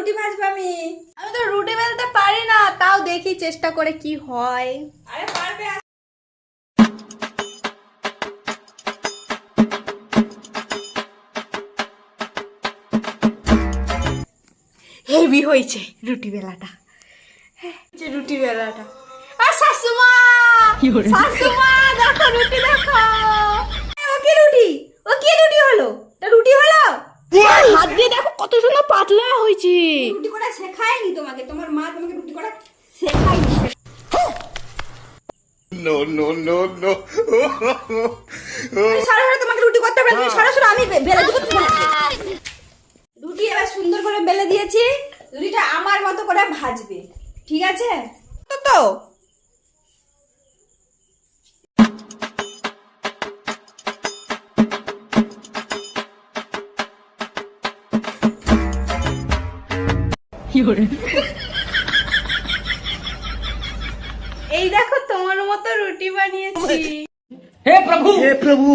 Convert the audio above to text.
রুটি ভাজবো আমি। আমি তো রুটি বেলতে পারি না, তাও দেখি চেষ্টা করে কি হয়। আরে পারবে। হেভি হয়েছে রুটি বেলাটা। রুটি বেলাটা। আর শাশুমা, শাশুমা দেখো রুটি দেখো। ও কি রুটি? ও কি রুটি হলো? এটা রুটি হলো? হাত দিয়ে দেখো কত সুন্দর পাতলা হয়েছে। রুটি করা শেখায়নি তোমাকে? তোমার মা তোমাকে রুটি করা শেখায়নি? No, no, no, no. সরাসরি তোমাকে রুটি করতে হবে না, তুমি সরাসরি আমি বেলে দেবো তোমাকে। রুটি এবার সুন্দর করে বেলে দিয়েছি, রুটিটা আমার মতো করে ভাজবে, ঠিক আছে? তো এই দেখো তোমার মতো রুটি বানিয়েছি। हे प्रभु